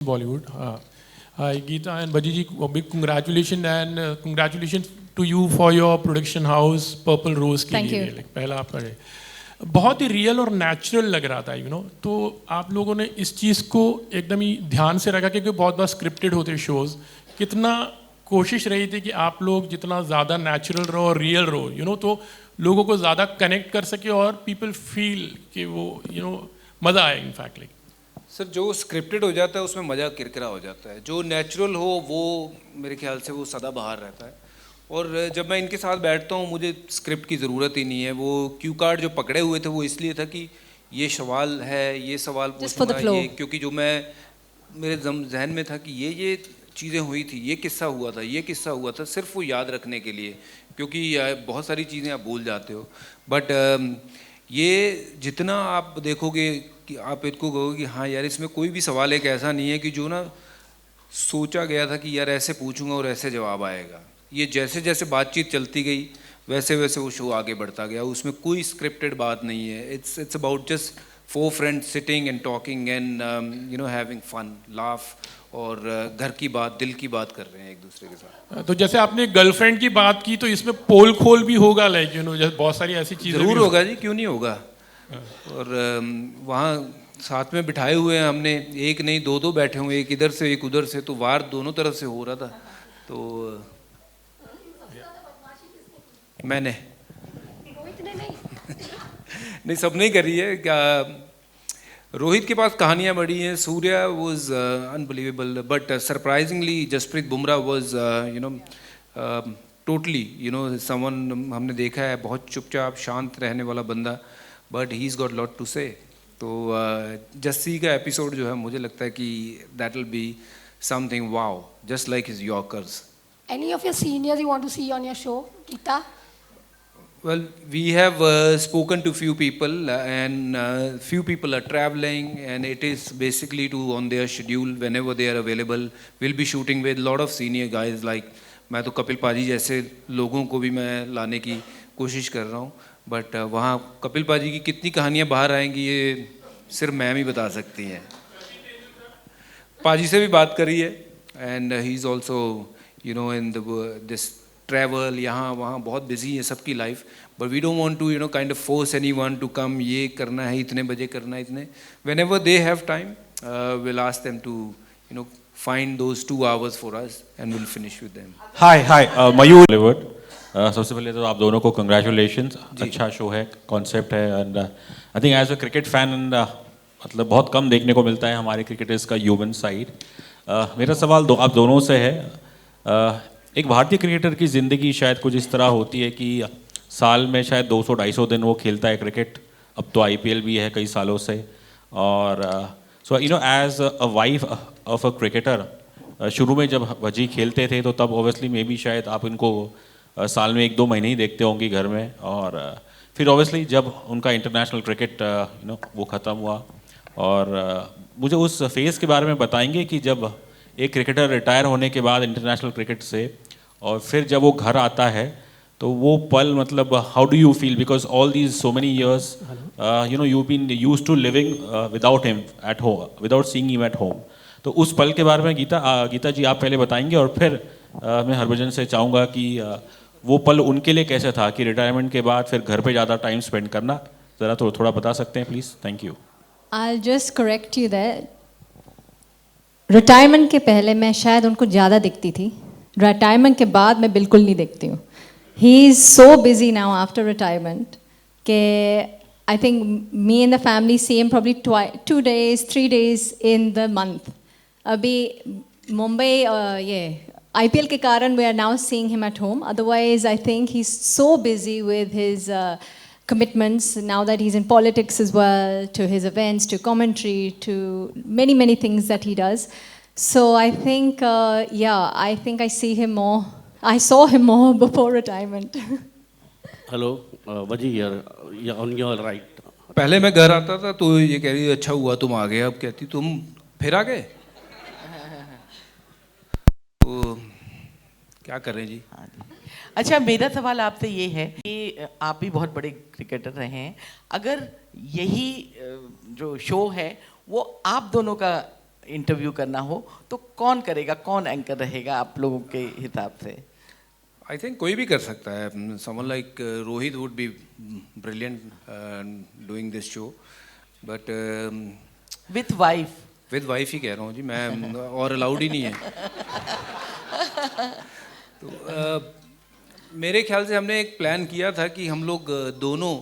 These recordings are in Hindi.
Bollywood. Hi, Geeta and Baji ji, a big congratulations and congratulations to you for your production house Purple Rose के Thank लिए you. पहला आपका है बहुत ही रियल और नेचुरल लग रहा था तो आप लोगों ने इस चीज़ को एकदम ही ध्यान से रखा क्योंकि बहुत बार स्क्रिप्टेड होते शोज कितना कोशिश रही थी कि आप लोग जितना ज़्यादा नेचुरल रहो और रियल रहो तो लोगों को ज़्यादा कनेक्ट कर सके और पीपल फील कि वो मज़ा आए इनफैक्ट लाइक सर जो स्क्रिप्टेड हो जाता है उसमें मज़ा किरकिरा हो जाता है, जो नेचुरल हो वो मेरे ख्याल से वो सदाबहार रहता है। और जब मैं इनके साथ बैठता हूँ मुझे स्क्रिप्ट की ज़रूरत ही नहीं है। वो क्यू कार्ड जो पकड़े हुए थे वो इसलिए था कि ये सवाल है, ये सवाल पूछूंगा ये, क्योंकि जो मैं मेरे जहन में था कि ये चीज़ें हुई थी, ये किस्सा हुआ था, ये किस्सा हुआ था, सिर्फ वो याद रखने के लिए, क्योंकि बहुत सारी चीज़ें आप भूल जाते हो। बट ये जितना आप देखोगे कि आप इनको कहोगे कि हाँ यार इसमें कोई भी सवाल एक ऐसा नहीं है कि जो ना सोचा गया था कि यार ऐसे पूछूंगा और ऐसे जवाब आएगा। ये जैसे जैसे बातचीत चलती गई वैसे वैसे वो शो आगे बढ़ता गया, उसमें कोई स्क्रिप्टेड बात नहीं है। It's about just 4 friends sitting and talking and having fun, laugh, और घर की बात, दिल की बात कर रहे हैं एक दूसरे के साथ। तो जैसे आपने गर्लफ्रेंड की बात की तो इसमें पोल खोल भी होगा लाइक जैसे बहुत सारी ऐसी चीज़ें ज़रूर होगा जी, क्यों नहीं होगा। और वहाँ साथ में बिठाए हुए हैं हमने, एक नहीं दो बैठे हुए, एक इधर से एक उधर से, तो वार दोनों तरफ से हो रहा था। तो मैंने नहीं सब नहीं करी है क्या। रोहित के पास कहानियाँ बड़ी हैं, Surya was unbelievable, but surprisingly Jasprit Bumrah was totally someone हमने देखा है बहुत चुपचाप शांत रहने वाला बंदा, but he is got lot to say. तो जस्सी का एपिसोड जो है मुझे लगता है कि that will be something wow, just like his yorkers. Any of your seniors you want to see on your show, Geeta? Well, we have spoken to few people and few people are traveling and it is basically to on their schedule whenever they are available. We'll be shooting with lot of senior guys like मैं तो कपिल पाजी जैसे लोगों को भी मैं लाने की कोशिश कर रहा हूँ, बट वहाँ कपिल पाजी की कितनी कहानियाँ बाहर आएंगी ये सिर्फ मैम ही बता सकती हैं। पाजी से भी बात करी है and he is also in this travel, यहाँ वहाँ बहुत बिजी है सबकी life, but we don't want to kind of force anyone to come, ये करना है इतने बजे करना है इतने, whenever they have time will ask them to find those 2 hours for us and we'll finish with them. Hi, Mayur Bollywood. सबसे पहले तो आप दोनों को congratulations, अच्छा शो है, कॉन्सेप्ट है, and I think as a cricket fan मतलब बहुत कम देखने को मिलता है हमारे क्रिकेटर्स का ह्यूमन साइड। मेरा सवाल आप दोनों से है, एक भारतीय क्रिकेटर की ज़िंदगी शायद कुछ इस तरह होती है कि साल में शायद 200-250 दिन वो खेलता है क्रिकेट, अब तो IPL भी है कई सालों से, और so as a wife of a cricketer, शुरू में जब वजी खेलते थे तो तब ऑब्वियसली मे बी शायद आप इनको साल में 1-2 महीने ही देखते होंगे घर में, और फिर ऑब्वियसली जब उनका इंटरनेशनल क्रिकेट वो ख़त्म हुआ, और मुझे उस फेज़ के बारे में बताएंगे कि जब एक क्रिकेटर रिटायर होने के बाद इंटरनेशनल क्रिकेट से और फिर जब वो घर आता है तो वो पल मतलब how do you feel, because all these so many years you been used to living without him at home, without seeing him at home, तो उस पल के बारे में गीता जी आप पहले बताएंगे, और फिर मैं हरभजन से चाहूँगा कि वो पल उनके लिए कैसे था कि रिटायरमेंट के बाद फिर घर पे ज़्यादा टाइम स्पेंड करना, ज़रा थोड़ा बता सकते हैं please. Thank you. I'll just correct you there. Retirement के पहले मैं शायद उनको ज़्यादा दिखती थी, रिटायरमेंट के बाद मैं बिल्कुल नहीं देखती हूँ। He is so busy now after retirement कि I think me and the family see him probably 2 days, 3 days in the month. अभी मुंबई ये IPL के कारण we are now seeing him at home. Otherwise, I think he's so busy with his commitments now that he's in politics as well, to his events, to commentary, to many things that he does. So I think, I think I see him more. I saw him more before retirement. Hello, Vaji here. Yeah, on your right. पहले मैं घर आता था तो ये कह रही अच्छा हुआ तुम आ गए, अब कहती तुम फिर आ गए। तो क्या करें जी। अच्छा, मेरा सवाल आपसे ये है कि आप भी बहुत बड़े क्रिकेटर रहे हैं, अगर यही जो शो है वो आप दोनों का इंटरव्यू करना हो तो कौन करेगा, कौन एंकर रहेगा आप लोगों के हिसाब से? आई थिंक कोई भी कर सकता है. Someone like Rohit would be brilliant doing this show, but with wife. With wife ही कह रहा हूँ जी मैं, और अलाउड ही नहीं है. तो मेरे ख्याल से हमने एक प्लान किया था कि हम लोग दोनों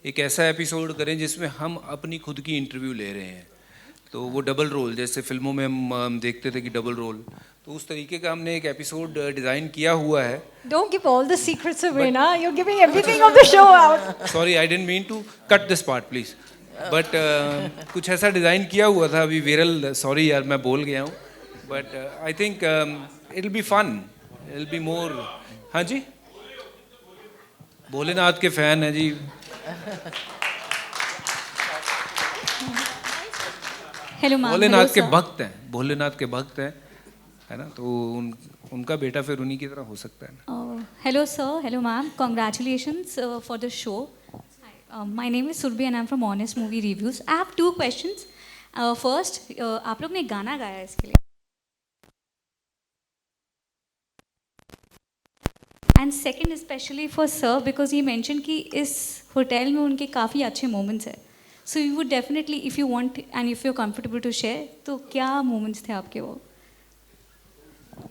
एक ऐसा एपिसोड करें जिसमें हम अपनी खुद की इंटरव्यू ले रहे हैं. तो वो डबल रोल, जैसे फिल्मों में हम देखते थे कि डबल रोल, तो उस तरीके का हमने एक एपिसोड डिज़ाइन किया हुआ है. Don't give all the secrets away, na. You're giving everything of the show out. Sorry, I didn't mean to cut this part please. But कुछ ऐसा डिज़ाइन किया हुआ था. अभी विरल, सॉरी यार मैं बोल गया हूँ, but I think it will be fun, it will be more. हाँ जी, भोलेनाथ के फैन है जी. Hello ma'am. भोलेनाथ के भक्त हैं, भोलेनाथ के भक्त हैं, है ना. तो उनका बेटा फिर उन्हीं की तरह हो सकता है ना. Hello sir, hello ma'am, congratulations for the show. My name is Surabhi and I am from honest movie reviews. आई हैव 2 क्वेश्चंस. फर्स्ट, आप लोग ने गाना गाया है इसके लिए, and second specially for sir because he mention कि इस होटल में उनके काफ़ी अच्छे मोमेंट्स हैं. So you would definitely, if you want and if you comfortable to share, तो क्या मोमेंट्स थे आपके वो?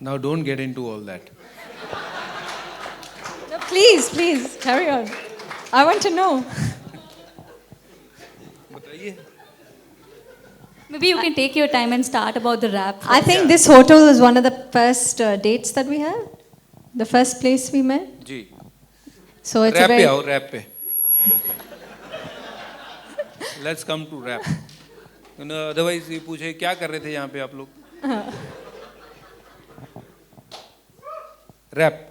Now don't get into all that. No, please, carry on. I want to know. बताइए. Maybe you can take your time and start about the rap. I think this hotel was one of the first dates that we had. The first place we met. जी. So it's a रैप पे very. आओ, रैप पे. Let's come to wrap. Otherwise ये पूछे क्या कर रहे थे यहाँ पे आप लोग. Rap.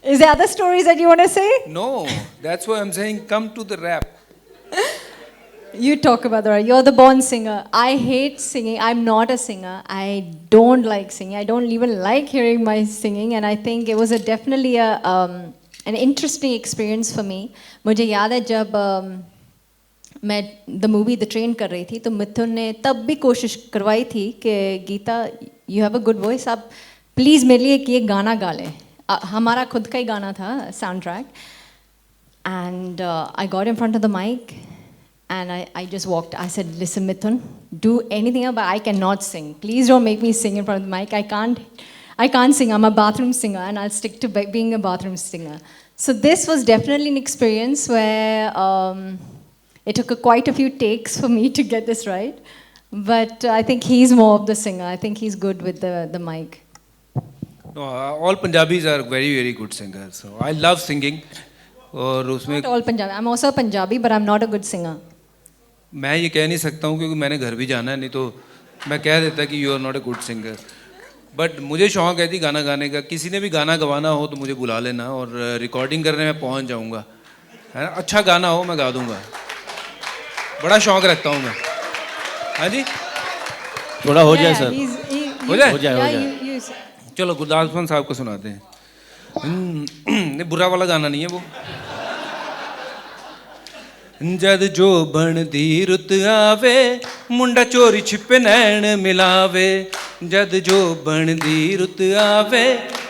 Is there other stories that you want to say? No, that's why I'm saying come to the rap. You talk about that. You're the born singer. I hate singing. I'm not a singer. I don't like singing. I don't even like hearing my singing. And I think it was definitely an interesting experience for me. मुझे याद है जब मैं द मूवी द ट्रेन कर रही थी तो मिथुन ने तब भी कोशिश करवाई थी कि Geeta you have a good voice, आप प्लीज़ मेरे लिए ये गाना गा लें. हमारा खुद का ही गाना था, soundtrack. And I got in front of the mic and I just walked. I said, listen Mithun, do anything else, but I cannot sing. Please don't make me sing in front of the mic. I can't sing. I'm a bathroom singer and I'll stick to being a bathroom singer. So this was definitely an experience where it took quite a few takes for me to get this right. But I think he's more of the singer. I think he's good with the mic. No, all Punjabis are very, very good singers. So I love singing. और उसमें Not all Punjabi. I'm also a Punjabi, but I'm not a good singer. मैं ये कह नहीं सकता हूँ क्योंकि मैंने घर भी जाना है, नहीं तो मैं कह देता कि you are not a good singer. But मुझे शौक है जी गाना गाने का. किसी ने भी गाना गवाना हो तो मुझे बुला लेना और रिकॉर्डिंग करने में पहुँच जाऊँगा, है ना. अच्छा गाना हो मैं गा दूँगा, बड़ा शौक रखता हूँ मैं. हाँ जी, थोड़ा हो जाए सर. हो जाए. हो जाए, हो जाए. You चलो गुरदास मान साहब को सुनाते हैं. नहीं, बुरा वाला गाना नहीं है वो. जद जो बन दी रुत आवे मुंडा चोरी छिपे नैन मिलावे. जद जो बन दी रुत आवे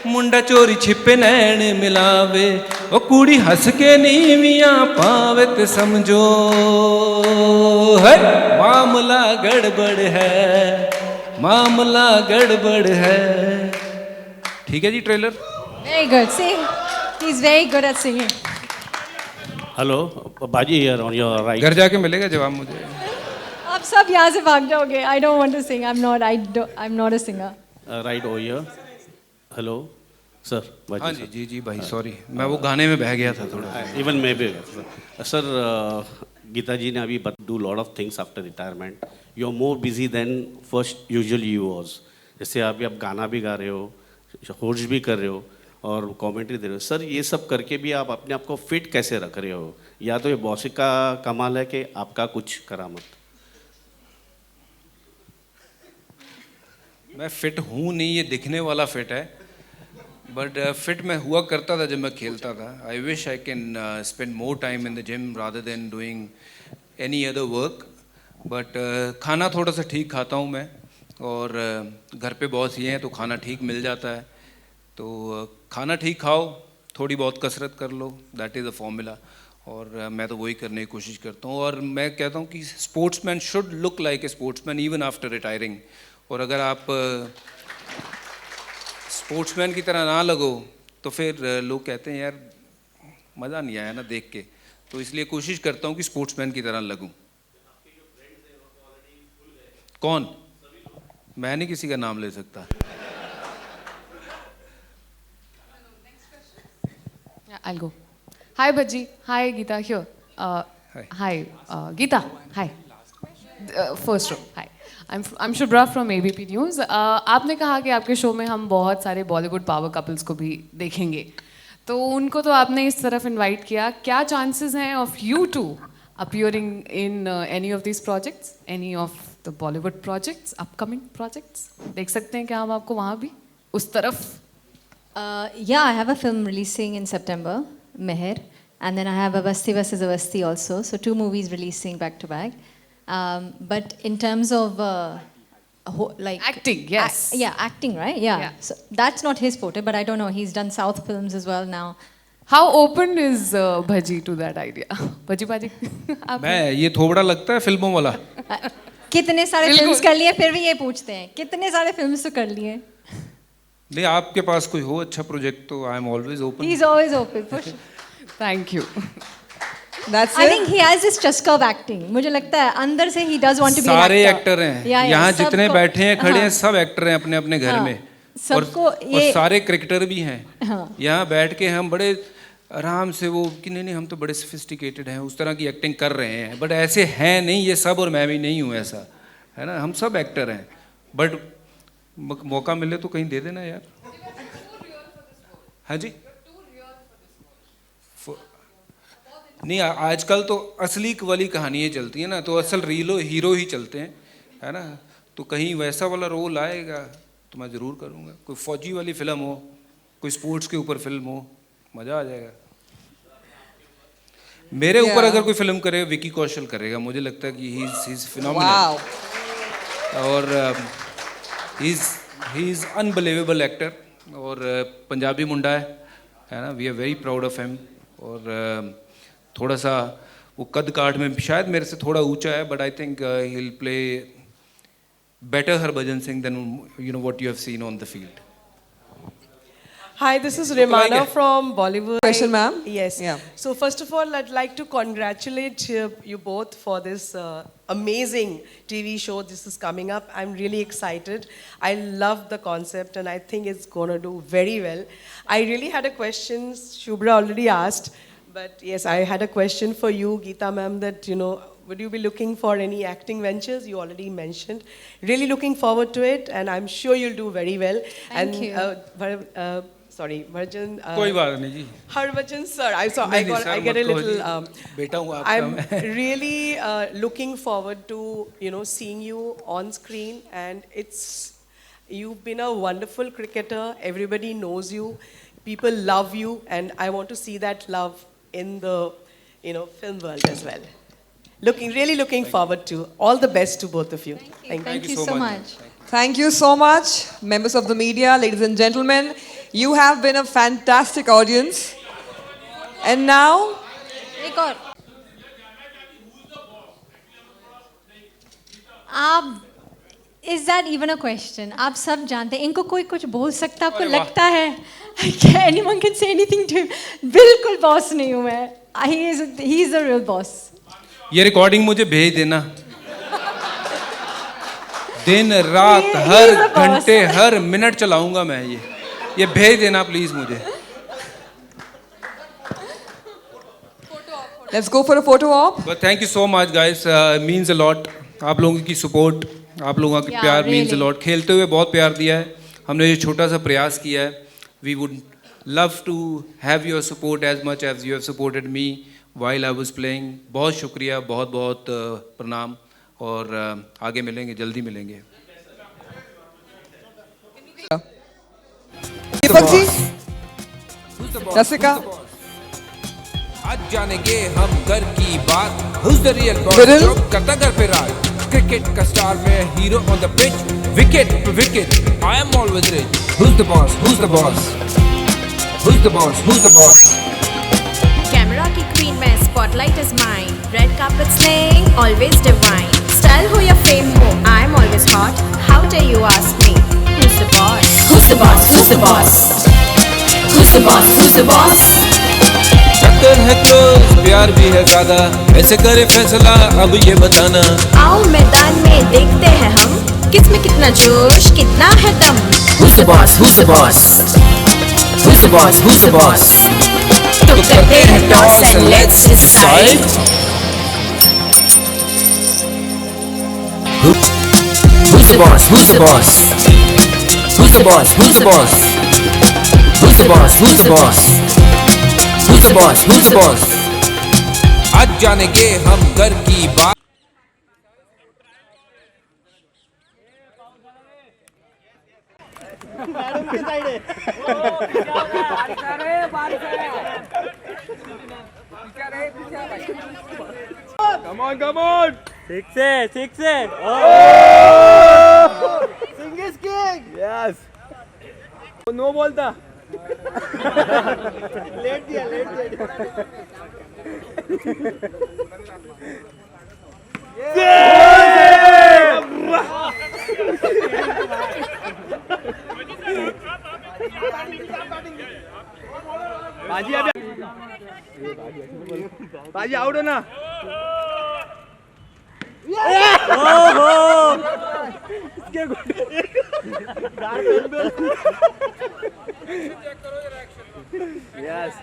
मुंडा चोरी छिपे नैन मिलावे. ओ कुड़ी हंस के नीवियां पावे ते समझो है मामला गड़बड़ है, मामला गड़बड़ है. ठीक है जी, trailer. Very good. See, he's very good at singing. Hello बाजी, हियर ऑन योर राइट. घर जाके मिलेगा जवाब मुझे. आप सब यहाँ से भाग जाओगे. I don't want to sing. I'm not a singer. Right over here. Hello sir. हाँ जी जी जी भाई, सॉरी मैं वो गाने में बह गया था थोड़ा. Even maybe sir. Geeta ji ने अभी do lot of things after retirement. You are more busy than first usually you was. जैसे अभी आप गाना भी गा रहे हो, होस्ट भी कर रहे हो और कमेंट्री दे रहे हो. सर ये सब करके भी आप अपने आप को फिट कैसे रख रहे हो? या तो ये बॉसी का कमाल है कि आपका कुछ करामत? मैं फिट हूँ नहीं, ये दिखने वाला फिट है. बट फिट मैं हुआ करता था जब मैं खेलता था. I wish I can spend more time in the gym rather than doing any other work. But खाना थोड़ा सा ठीक खाता हूँ मैं, और घर पे बॉस ये हैं तो खाना ठीक मिल जाता है। तो खाना ठीक खाओ, थोड़ी बहुत कसरत कर लो, दैट इज़ द फॉर्मूला। और मैं तो वही करने की कोशिश करता हूँ। और मैं कहता हूँ कि sportsman should look like a sportsman even after retiring. और अगर आप स्पोर्ट्समैन की तरह ना लगो तो फिर लोग कहते हैं यार मज़ा नहीं आया ना देख के। तो इसलिए कोशिश करता हूँ कि स्पोर्ट्समैन की तरह लगूँ। कौन? मैं नहीं किसी का नाम ले सकता। I'll go. Hi, Bhaji. Hi, Geeta. Here. Hi, Geeta. Hi. First row. Hi. I'm Shubhra from ABP News. आपने कहा कि आपके शो में हम बहुत सारे बॉलीवुड पावर कपल्स को भी देखेंगे, तो उनको तो आपने इस तरफ इनवाइट किया। क्या चांसेस हैं of you to appearing in any of this projects, any of the Bollywood projects, upcoming projects? देख सकते हैं क्या हम आपको वहाँ भी उस तरफ? Yeah, I have a film releasing in September, Meher, and then I have Avasti vs. Avasti also. So 2 movies releasing back to back. But in terms of like Acting, yes. acting, right? Yeah. So that's not his forte, but I don't know. He's done South films as well now. How open is Bhaji to that idea? Bhaji Bhaji, मैं ये थोबड़ा लगता है फिल्मों वाला। कितने सारे फिल्म्स कर लिए, फिर भी ये पूछते हैं कितने सारे फिल्म्स तो कर लिए। नहीं, आपके पास कोई हो अच्छा प्रोजेक्ट तो I am always open. He's always open. thank you. That's I it. think he has this चस्का of acting. मुझे लगता है अंदर से he does want to be an actor. सारे एक्टर हैं यहाँ जितने बैठे हैं खड़े हैं, सब एक्टर हैं अपने अपने घर में। सबको और सारे क्रिकेटर भी हैं। यहाँ बैठ के हम बड़े आराम से वो कि नहीं हम तो बड़े सोफिस्टिकेटेड हैं उस तरह की एक्टिंग कर रहे हैं, बट ऐसे हैं नहीं ये सब, और मैं भी नहीं हूँ ऐसा, है ना। हम सब एक्टर हैं, बट मौका मिले तो कहीं दे देना यार। हाँ जी। नहीं, आजकल तो असली वाली कहानियाँ चलती हैं ना, तो असल हीरो ही चलते हैं, है ना। तो कहीं वैसा वाला रोल आएगा तो मैं ज़रूर करूँगा। कोई फौजी वाली फिल्म हो, कोई स्पोर्ट्स के ऊपर फिल्म हो, मज़ा आ जाएगा। मेरे ऊपर अगर कोई फिल्म करे विकी कौशल करेगा, मुझे लगता है कि ही इज फिनोमिनल। और ही इज़ अनबिलीवेबल एक्टर, और पंजाबी मुंडा है ना। We are very proud of him. और थोड़ा सा वो कद काठ में शायद मेरे से थोड़ा ऊंचा है, but I think he will play better Harbhajan Singh than what you have seen on the field. Hi, this is Rimana from Bollywood. Question, ma'am. Yes. Yeah. So first of all, I'd like to congratulate you both for this amazing TV show. This is coming up. I'm really excited. I love the concept and I think it's going to do very well. I really had a question. Shubhra already asked, but yes, I had a question for you, Geeta ma'am, that would you be looking for any acting ventures? You already mentioned. Really looking forward to it, and I'm sure you'll do very well. Thank you. Sorry, Bharjan. कोई बात नहीं जी। Harbhajan sir, I get a little. बेटा हूँ आपका। I'm really looking forward to seeing you on screen, and you've been a wonderful cricketer. Everybody knows you. People love you, and I want to see that love in the film world as well. Really looking forward to. All the best to both of you. Thank you so much. Thank you so much, members of the media, ladies and gentlemen. You have been a fantastic audience. And now, एक और आप Is that even a question? आप सब जानते हैं इनको कोई कुछ बोल सकता, आपको लगता है anyone can say anything to him? बिल्कुल बॉस नहीं हूँ मैं. He is the real boss. ये रिकॉर्डिंग मुझे भेज देना। दिन रात हर घंटे हर मिनट चलाऊंगा मैं ये भेज देना प्लीज मुझे। let's go for a photo op. But thank you so much guys, means a lot. आप लोगों की सपोर्ट, आप लोगों का प्यार means a lot. खेलते हुए बहुत प्यार दिया है, हमने ये छोटा सा प्रयास किया है। We would love to have your support as much as you have supported me while I was playing. बहुत शुक्रिया, बहुत बहुत प्रणाम, और आगे मिलेंगे, जल्दी मिलेंगे। दीपक जी, रसिका, आज जानेंगे हम घर की बात। Who's the real boss? विरल, जो करता घर पे राज। cricket का star में hero on the pitch. Wicket per wicket, I am always rich. Who's the boss? Who's the boss? Who's the boss? Who's the boss? Camera की queen में spotlight is mine. Red carpet slaying, always divine. Style हो या fame हो, I'm always hot. How dare you ask me? Who's the boss? Who's the boss? Who's the boss? Who's the boss? Who's the boss? चक्कर है क्लोज, प्यार भी है ज्यादा. ऐसे करे फैसला, अब ये बताना. आओ मैदान में देखते हैं हम, किसमें कितना जोश, कितना है दम. Who's the boss? Who's the boss? Who's the boss? Who's the boss? तो करते हैं toss and let's decide. Who's the boss? Who's the boss? Who's the boss? Who's the boss? Who's the boss? Who's the boss? Who's the boss? Who's the boss? आज जानेंगे हम घर की बात. Come on, come on. Six it. Oh! Sing is king. Yes. No बोलता. लेट दिया. बाजी आउट है ना. Yes.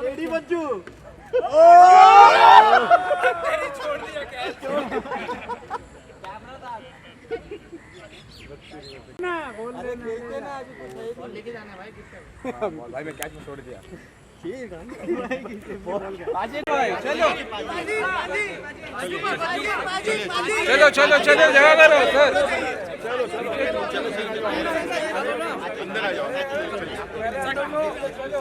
रेडी बच्चू. छोड़ दिया कैच. ना बोल खेलते ना अभी कुछ लेके जाना भाई. भाई मैं कैच में छोड़ दिया. चलो जगह करो सर. अंदर आ जाओ. चलो